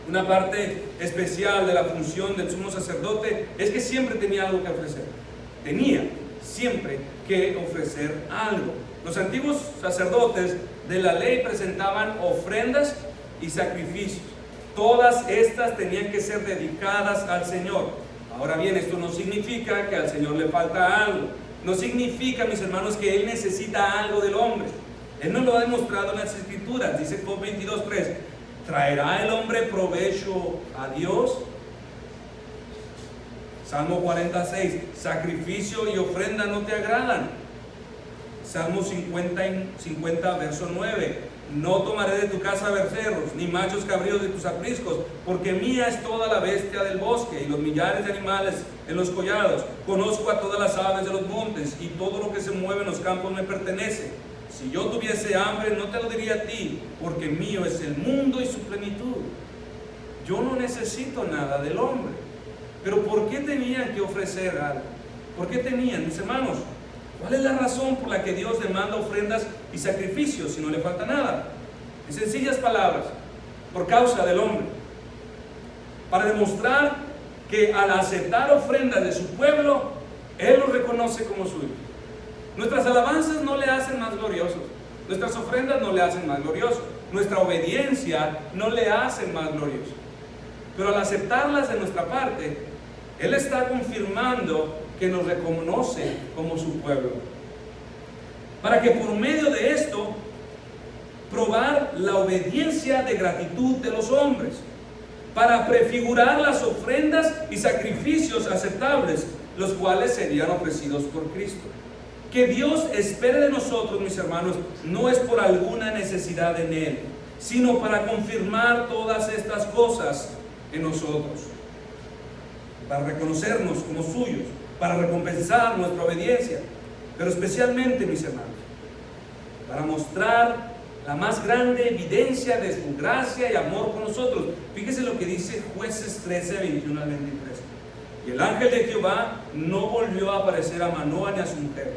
Una parte especial de la función del sumo sacerdote es que siempre tenía algo que ofrecer. Tenía siempre que ofrecer algo. Los antiguos sacerdotes de la ley presentaban ofrendas y sacrificios. Todas estas tenían que ser dedicadas al Señor. Ahora bien, esto no significa que al Señor le falta algo. No significa, mis hermanos, que Él necesita algo del hombre. Él nos lo ha demostrado en las Escrituras. Dice Job 22:3: ¿traerá el hombre provecho a Dios? Salmo 46: sacrificio y ofrenda no te agradan. Salmo 50, verso 9: no tomaré de tu casa becerros, ni machos cabríos de tus apriscos, porque mía es toda la bestia del bosque, y los millares de animales en los collados. Conozco a todas las aves de los montes, y todo lo que se mueve en los campos me pertenece. Si yo tuviese hambre, no te lo diría a ti, porque mío es el mundo y su plenitud. Yo no necesito nada del hombre. Pero ¿por qué tenían que ofrecer algo? ¿Por qué tenían, mis hermanos? ¿Cuál es la razón por la que Dios demanda ofrendas y sacrificios si no le falta nada? En sencillas palabras, por causa del hombre. Para demostrar que al aceptar ofrendas de su pueblo, Él los reconoce como suyos. Nuestras alabanzas no le hacen más gloriosos. Nuestras ofrendas no le hacen más gloriosos. Nuestra obediencia no le hacen más gloriosos. Pero al aceptarlas de nuestra parte, Él está confirmando que nos reconoce como su pueblo, para que por medio de esto probar la obediencia de gratitud de los hombres, para prefigurar las ofrendas y sacrificios aceptables, los cuales serían ofrecidos por Cristo. Que Dios espere de nosotros, mis hermanos, no es por alguna necesidad en Él, sino para confirmar todas estas cosas en nosotros, para reconocernos como suyos, para recompensar nuestra obediencia, pero especialmente, mis hermanos, para mostrar la más grande evidencia de su gracia y amor con nosotros. Fíjese lo que dice Jueces 13, 21 al 23. Y el ángel de Jehová no volvió a aparecer a Manoa ni a su mujer.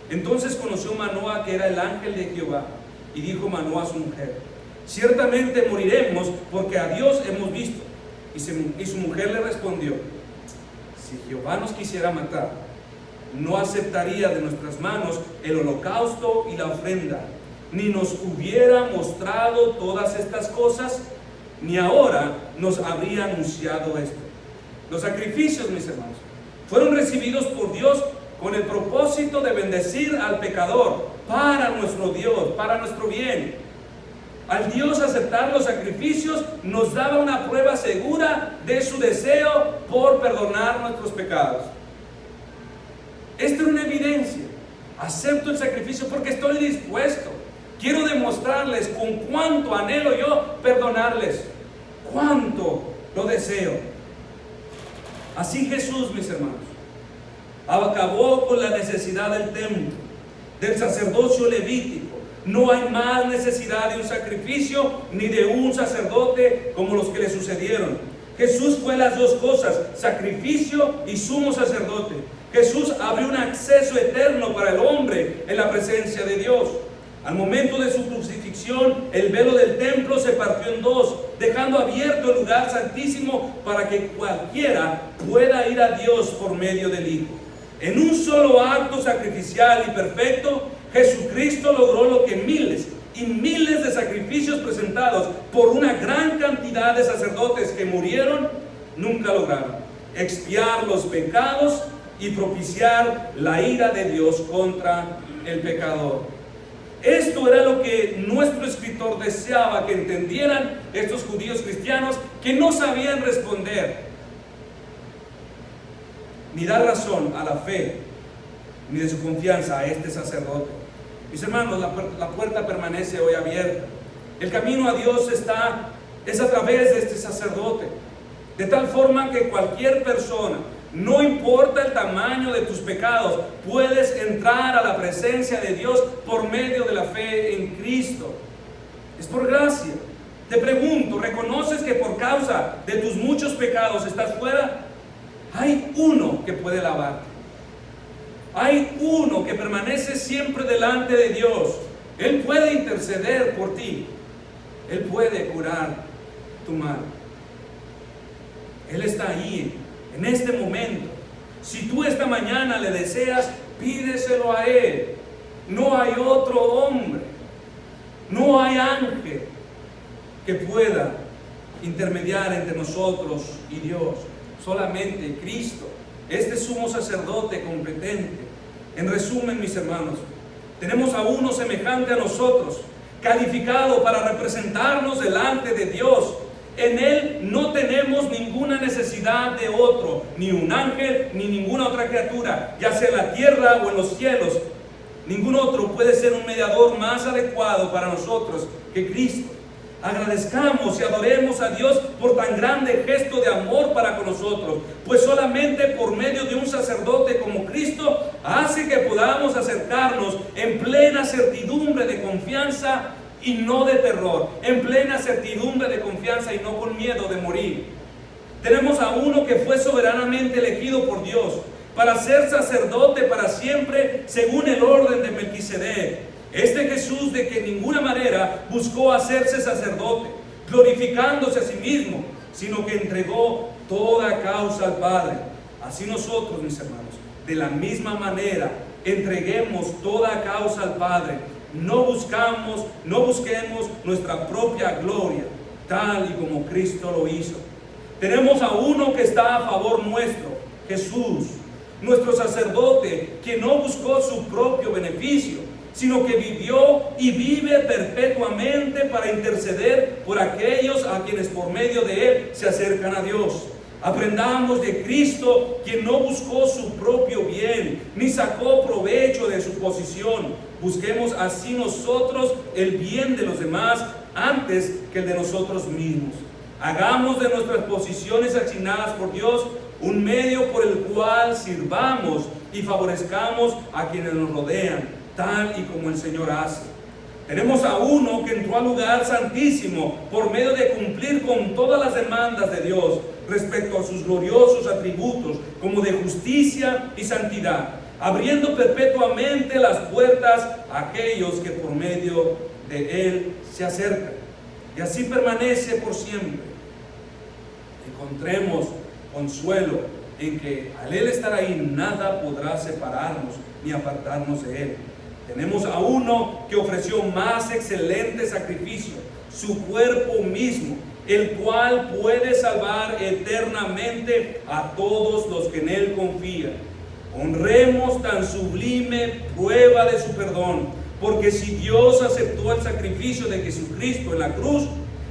Entonces conoció Manoa que era el ángel de Jehová, y dijo Manoa a su mujer: ciertamente moriremos, porque a Dios hemos visto. Y su mujer le respondió: si Jehová nos quisiera matar, no aceptaría de nuestras manos el holocausto y la ofrenda, ni nos hubiera mostrado todas estas cosas, ni ahora nos habría anunciado esto. Los sacrificios, mis hermanos, fueron recibidos por Dios con el propósito de bendecir al pecador, para nuestro Dios, para nuestro bien. Al Dios aceptar los sacrificios, nos daba una prueba segura de su deseo por perdonar nuestros pecados. Esta es una evidencia. Acepto el sacrificio porque estoy dispuesto. Quiero demostrarles con cuánto anhelo yo perdonarles, cuánto lo deseo. Así Jesús, mis hermanos, acabó con la necesidad del templo, del sacerdocio levítico. No hay más necesidad de un sacrificio ni de un sacerdote como los que le sucedieron. Jesús fue las dos cosas, sacrificio y sumo sacerdote. Jesús abrió un acceso eterno para el hombre en la presencia de Dios. Al momento de su crucifixión, el velo del templo se partió en dos, dejando abierto el lugar santísimo para que cualquiera pueda ir a Dios por medio del Hijo. En un solo acto sacrificial y perfecto, Jesucristo logró lo que miles y miles de sacrificios presentados por una gran cantidad de sacerdotes que murieron nunca lograron: expiar los pecados y propiciar la ira de Dios contra el pecador. Esto era lo que nuestro escritor deseaba que entendieran estos judíos cristianos que no sabían responder ni dar razón a la fe ni de su confianza a este sacerdote. Mis hermanos, la puerta permanece hoy abierta. El camino a Dios es a través de este sacerdote, de tal forma que cualquier persona, no importa el tamaño de tus pecados, puedes entrar a la presencia de Dios por medio de la fe en Cristo. Es por gracia. Te pregunto, ¿reconoces que por causa de tus muchos pecados estás fuera? Hay uno que puede lavarte. Hay uno que permanece siempre delante de Dios. Él puede interceder por ti. Él puede curar tu mal. Él está ahí en este momento. Si tú esta mañana le deseas, pídeselo a Él. No hay otro hombre, no hay ángel que pueda intermediar entre nosotros y Dios. Solamente Cristo, este sumo sacerdote competente. En resumen, mis hermanos, tenemos a uno semejante a nosotros, calificado para representarnos delante de Dios. En Él no tenemos ninguna necesidad de otro, ni un ángel, ni ninguna otra criatura, ya sea en la tierra o en los cielos. Ningún otro puede ser un mediador más adecuado para nosotros que Cristo. Agradezcamos y adoremos a Dios por tan grande gesto de amor para con nosotros, pues solamente por medio de un sacerdote como Cristo hace que podamos acercarnos en plena certidumbre de confianza y no de terror, en plena certidumbre de confianza y no con miedo de morir. Tenemos a uno que fue soberanamente elegido por Dios para ser sacerdote para siempre según el orden de Melquisedec. Este Jesús de que en ninguna manera buscó hacerse sacerdote, glorificándose a sí mismo, sino que entregó toda causa al Padre. Así nosotros, mis hermanos, de la misma manera, entreguemos toda causa al Padre. No busquemos nuestra propia gloria, tal y como Cristo lo hizo. Tenemos a uno que está a favor nuestro, Jesús, nuestro sacerdote, quien no buscó su propio beneficio, sino que vivió y vive perpetuamente para interceder por aquellos a quienes por medio de Él se acercan a Dios. Aprendamos de Cristo, quien no buscó su propio bien, ni sacó provecho de su posición. Busquemos así nosotros el bien de los demás antes que el de nosotros mismos. Hagamos de nuestras posiciones asignadas por Dios un medio por el cual sirvamos y favorezcamos a quienes nos rodean, tal y como el Señor hace. Tenemos a uno que entró al lugar santísimo por medio de cumplir con todas las demandas de Dios respecto a sus gloriosos atributos como de justicia y santidad, abriendo perpetuamente las puertas a aquellos que por medio de Él se acercan, y así permanece por siempre. Encontremos consuelo en que al Él estar ahí nada podrá separarnos ni apartarnos de Él. Tenemos a uno que ofreció más excelente sacrificio, su cuerpo mismo, el cual puede salvar eternamente a todos los que en Él confían. Honremos tan sublime prueba de su perdón, porque si Dios aceptó el sacrificio de Jesucristo en la cruz,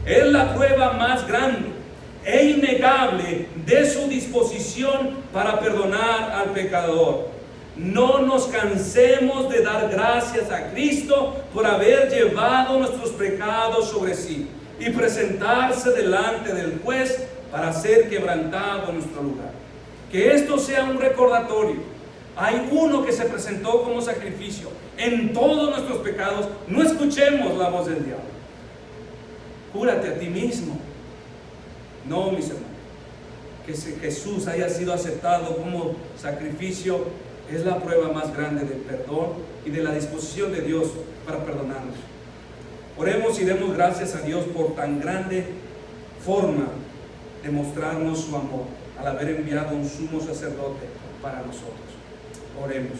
es la prueba más grande e innegable de su disposición para perdonar al pecador. No nos cansemos de dar gracias a Cristo por haber llevado nuestros pecados sobre sí y presentarse delante del juez para ser quebrantado en nuestro lugar. Que esto sea un recordatorio. Hay uno que se presentó como sacrificio en todos nuestros pecados. No escuchemos la voz del diablo. Júrate a ti mismo. No, mis hermanos, que Jesús haya sido aceptado como sacrificio es la prueba más grande del perdón y de la disposición de Dios para perdonarnos. Oremos y demos gracias a Dios por tan grande forma de mostrarnos su amor, al haber enviado un sumo sacerdote para nosotros. Oremos.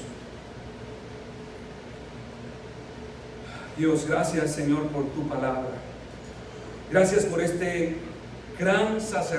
Dios, gracias, Señor, por tu palabra. Gracias por este gran sacerdote